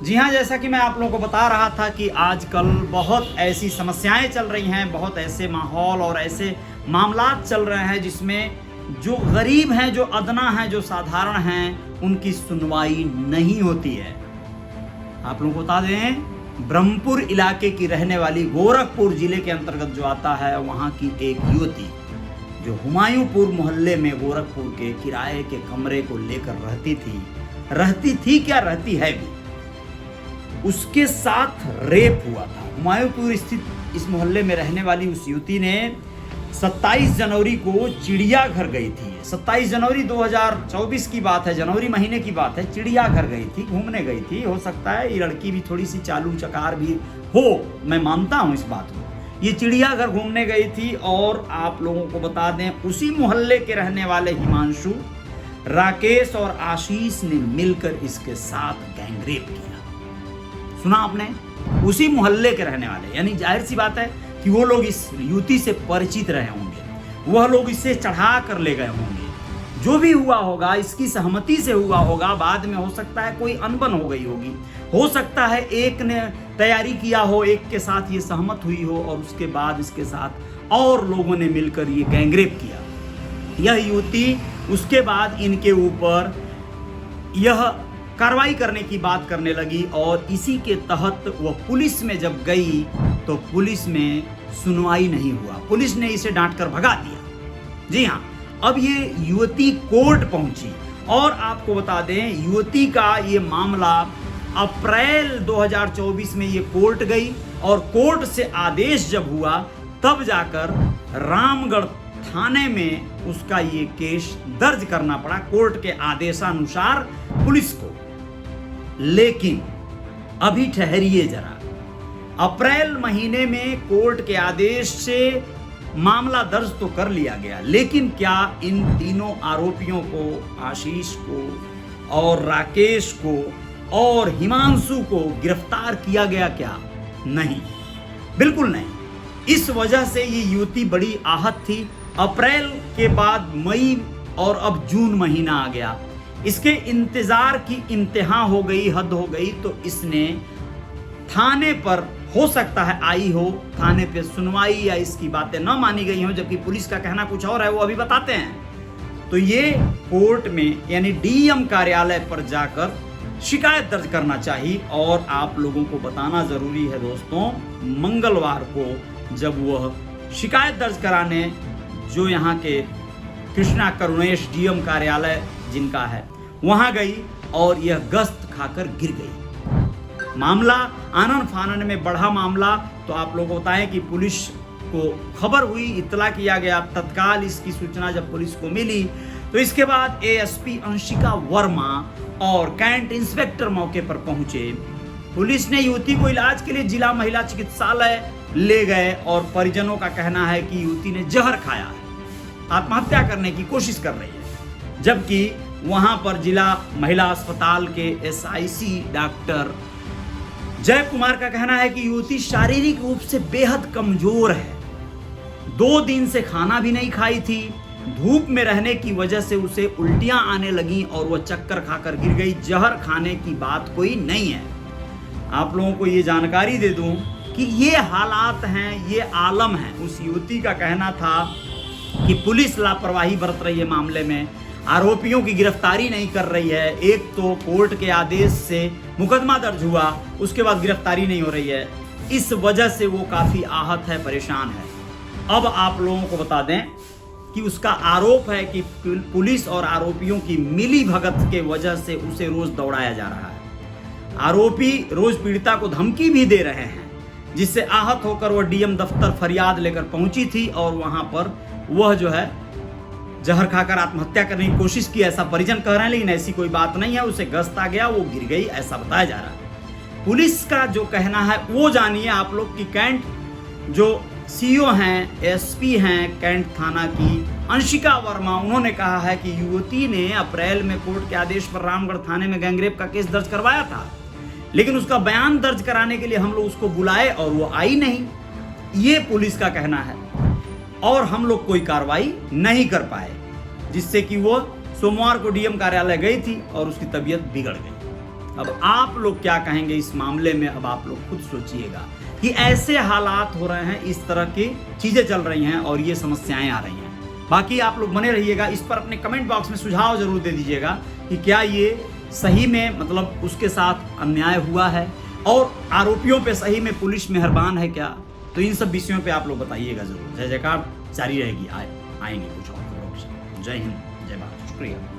जी हाँ, जैसा कि मैं आप लोगों को बता रहा था कि आजकल बहुत ऐसी समस्याएं चल रही हैं, बहुत ऐसे माहौल और ऐसे मामलात चल रहे हैं जिसमें जो गरीब हैं, जो अदना हैं, जो साधारण हैं, उनकी सुनवाई नहीं होती है। आप लोगों को बता दें, ब्रह्मपुर इलाके की रहने वाली गोरखपुर जिले के अंतर्गत जो आता है, वहाँ की एक युवती जो हुमायूंपुर मोहल्ले में गोरखपुर के किराए के कमरे को लेकर रहती थी क्या, रहती है भी, उसके साथ रेप हुआ था। हुमायूंपुर स्थित इस मोहल्ले में रहने वाली उस युवती ने 27 जनवरी को चिड़ियाघर गई थी। 27 जनवरी 2024 की बात है, जनवरी महीने की बात है। चिड़ियाघर गई थी, घूमने गई थी। हो सकता है ये लड़की भी थोड़ी सी चालू चकार भी हो, मैं मानता हूं इस बात को। ये चिड़ियाघर घूमने गई थी और आप लोगों को बता दें, उसी मोहल्ले के रहने वाले हिमांशु, राकेश और आशीष ने मिलकर इसके साथ गैंगरेप किया। सुना आपने? उसी मोहल्ले के रहने वाले, यानी जाहिर सी बात है कि वो लोग इस युवती से परिचित रहे होंगे, वह लोग इसे चढ़ा कर ले गए होंगे। जो भी हुआ होगा इसकी सहमति से हुआ होगा। बाद में हो सकता है कोई अनबन हो गई होगी, हो सकता है एक ने तैयारी किया हो, एक के साथ ये सहमत हुई हो और उसके बाद इसके साथ और लोगों ने मिलकर ये गैंगरेप किया। यह युवती उसके बाद इनके ऊपर यह कार्रवाई करने की बात करने लगी और इसी के तहत वह पुलिस में जब गई तो पुलिस में सुनवाई नहीं हुआ। पुलिस ने इसे डांट कर भगा दिया। जी हाँ, अब ये युवती कोर्ट पहुंची और आपको बता दें, युवती का ये मामला अप्रैल 2024 में ये कोर्ट गई और कोर्ट से आदेश जब हुआ तब जाकर रामगढ़ थाने में उसका ये केस दर्ज करना पड़ा कोर्ट के आदेशानुसार पुलिस को। लेकिन अभी ठहरिए जरा, अप्रैल महीने में कोर्ट के आदेश से मामला दर्ज तो कर लिया गया, लेकिन क्या इन तीनों आरोपियों को, आशीष को और राकेश को और हिमांशु को गिरफ्तार किया गया क्या? नहीं, बिल्कुल नहीं। इस वजह से ये युवती बड़ी आहत थी। अप्रैल के बाद मई और अब जून महीना आ गया, इसके इंतजार की इंतहा हो गई, हद हो गई। तो इसने थाने पर, हो सकता है आई हो, थाने पे सुनवाई या इसकी बातें न मानी गई हो, जबकि पुलिस का कहना कुछ और है, वो अभी बताते हैं। तो ये कोर्ट में यानी डीएम कार्यालय पर जाकर शिकायत दर्ज करना चाहिए। और आप लोगों को बताना जरूरी है दोस्तों, मंगलवार को जब वह शिकायत दर्ज कराने जो यहाँ के कृष्णा करुणेश डीएम कार्यालय जिनका है वहां गई और यह गश्त खाकर गिर गई। मामला आनन फानन में बढ़ा मामला। तो आप लोगों को बताएं कि पुलिस को खबर हुई, इत्तला किया गया। तत्काल इसकी सूचना जब पुलिस को मिली तो इसके बाद एएसपी अंशिका वर्मा और कैंट इंस्पेक्टर मौके पर पहुंचे। पुलिस ने युवती को इलाज के लिए जिला महिला चिकित्सालय ले गए और परिजनों का कहना है कि युवती ने जहर खाया है, आत्महत्या करने की कोशिश कर रही है। जबकि वहां पर जिला महिला अस्पताल के एसआईसी डॉक्टर जय कुमार का कहना है कि युवती शारीरिक रूप से बेहद कमजोर है, 2 दिन से खाना भी नहीं खाई थी, धूप में रहने की वजह से उसे उल्टियां आने लगी और वह चक्कर खाकर गिर गई। जहर खाने की बात कोई नहीं है। आप लोगों को ये जानकारी दे दूं कि ये हालात हैं, ये आलम है। उस युवती का कहना था कि पुलिस लापरवाही बरत रही है मामले में, आरोपियों की गिरफ्तारी नहीं कर रही है। एक तो कोर्ट के आदेश से मुकदमा दर्ज हुआ, उसके बाद गिरफ्तारी नहीं हो रही है। इस वजह से वो काफी आहत है, परेशान है। अब आप लोगों को बता दें कि उसका आरोप है कि पुलिस और आरोपियों की मिली भगत के वजह से उसे रोज दौड़ाया जा रहा है। आरोपी रोज पीड़िता को धमकी भी दे रहे हैं, जिससे आहत होकर वह डीएम दफ्तर फरियाद लेकर पहुंची थी और वहां पर वह जो है जहर खाकर आत्महत्या करने की कोशिश की, ऐसा परिजन कह रहे हैं। लेकिन ऐसी कोई बात नहीं है, उसे गश्त आ गया, वो गिर गई, ऐसा बताया जा रहा है। पुलिस का जो कहना है वो जानिए आप लोग कि कैंट जो सीओ हैं, एसपी हैं कैंट थाना की, अंशिका वर्मा, उन्होंने कहा है कि युवती ने अप्रैल में कोर्ट के आदेश पर रामगढ़ थाने में गैंगरेप का केस दर्ज करवाया था, लेकिन उसका बयान दर्ज कराने के लिए हम लोग उसको बुलाए और वो आई नहीं। ये पुलिस का कहना है और हम लोग कोई कार्रवाई नहीं कर पाए, जिससे कि वो सोमवार को डीएम कार्यालय गई थी और उसकी तबीयत बिगड़ गई। अब आप लोग क्या कहेंगे इस मामले में, अब आप लोग खुद सोचिएगा कि ऐसे हालात हो रहे हैं, इस तरह की चीजें चल रही हैं और ये समस्याएं आ रही हैं। बाकी आप लोग बने रहिएगा, इस पर अपने कमेंट बॉक्स में सुझाव जरूर दे दीजिएगा कि क्या ये सही में मतलब उसके साथ अन्याय हुआ है और आरोपियों पे सही में पुलिस मेहरबान है क्या। तो इन सब विषयों पे आप लोग बताइएगा जरूर। जय जयकार जारी रहेगी, आएंगे कुछ और खबरों के साथ। जय हिंद, जय भारत, शुक्रिया।